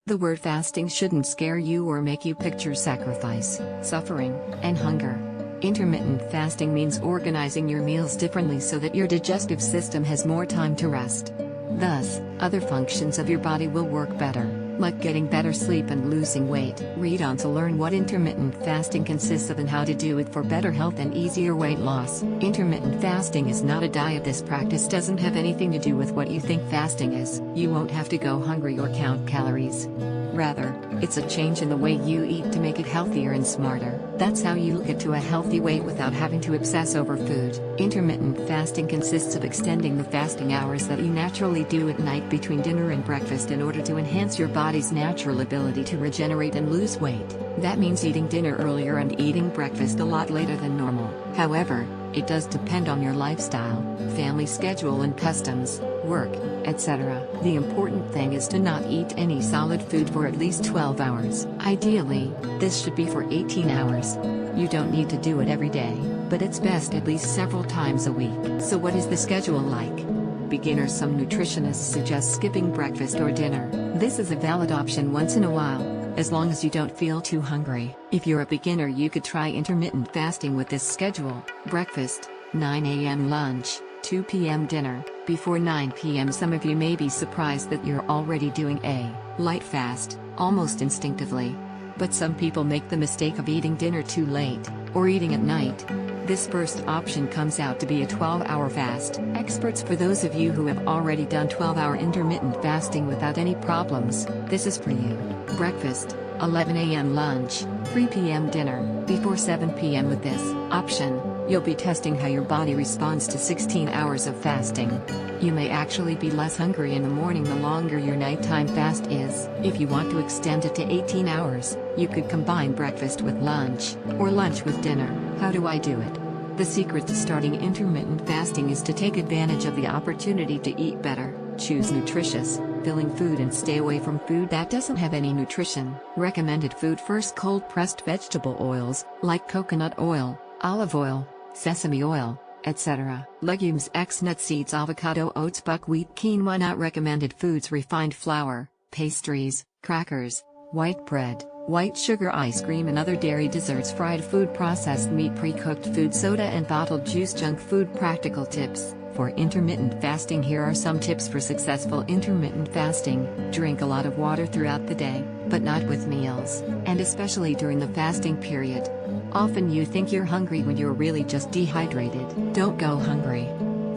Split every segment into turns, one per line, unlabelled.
The word fasting shouldn't scare you or make you picture sacrifice, suffering, and hunger. Intermittent fasting means organizing your meals differently so that your digestive system has more time to rest. Thus, other functions of your body will work better, like getting better sleep and losing weight. Read on to learn what intermittent fasting consists of and how to do it for better health and easier weight loss. Intermittent fasting is not a diet. This practice doesn't have anything to do with what you think fasting is. You won't have to go hungry or count calories. Rather, it's a change in the way you eat to make it healthier and smarter. That's how you get to a healthy weight without having to obsess over food. Intermittent fasting consists of extending the fasting hours that you naturally do at night between dinner and breakfast in order to enhance your body's natural ability to regenerate and lose weight. That means eating dinner earlier and eating breakfast a lot later than normal. However, it does depend on your lifestyle, family schedule and customs, work, etc. The important thing is to not eat any solid food for at least 12 hours. Ideally, this should be for 18 hours. You don't need to do it every day, but it's best at least several times a week. So what is the schedule like? Beginners. Some nutritionists suggest skipping breakfast or dinner. This is a valid option once in a while, as long as you don't feel too hungry. If you're a beginner, you could try intermittent fasting with this schedule: breakfast, 9 a.m. lunch, 2 p.m. dinner. Before 9 p.m. some of you may be surprised that you're already doing a light fast, almost instinctively. But some people make the mistake of eating dinner too late, or eating at night. This first option comes out to be a 12-hour fast. Experts. For those of you who have already done 12-hour intermittent fasting without any problems, this is for you. Breakfast, 11 a.m. lunch, 3 p.m. dinner, before 7 p.m. With this option, you'll be testing how your body responds to 16 hours of fasting. You may actually be less hungry in the morning the longer your nighttime fast is. If you want to extend it to 18 hours, you could combine breakfast with lunch, or lunch with dinner. How do I do it? The secret to starting intermittent fasting is to take advantage of the opportunity to eat better. Choose nutritious, filling food and stay away from food that doesn't have any nutrition. Recommended food: first, cold-pressed vegetable oils, like coconut oil, olive oil, sesame oil, etc. Legumes: eggs, nuts, seeds, avocado, oats, buckwheat, quinoa. Not recommended foods: refined flour, pastries, crackers, white bread, white sugar, ice cream and other dairy desserts, fried food, processed meat, pre-cooked food, soda and bottled juice. Junk food. Practical tips for intermittent fasting: here are some tips for successful intermittent fasting. Drink a lot of water throughout the day, but not with meals, and especially during the fasting period. Often you think you're hungry when you're really just dehydrated. Don't go hungry.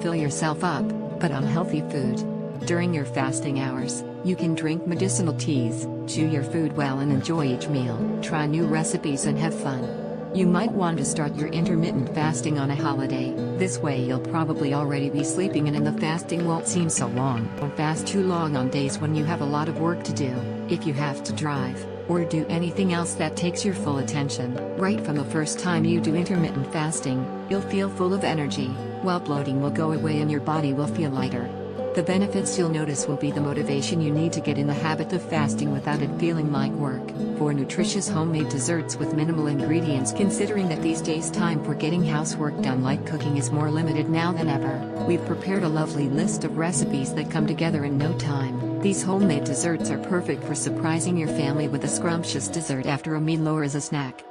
Fill yourself up, but on healthy food. During your fasting hours, you can drink medicinal teas, chew your food well and enjoy each meal. Try new recipes and have fun. You might want to start your intermittent fasting on a holiday. This way you'll probably already be sleeping and the fasting won't seem so long. Don't fast too long on days when you have a lot of work to do. If you have to drive, or do anything else that takes your full attention. Right from the first time you do intermittent fasting, you'll feel full of energy, while bloating will go away and your body will feel lighter. The benefits you'll notice will be the motivation you need to get in the habit of fasting without it feeling like work. For nutritious homemade desserts with minimal ingredients, considering that these days time for getting housework done like cooking is more limited now than ever, we've prepared a lovely list of recipes that come together in no time. These homemade desserts are perfect for surprising your family with a scrumptious dessert after a meal or as a snack.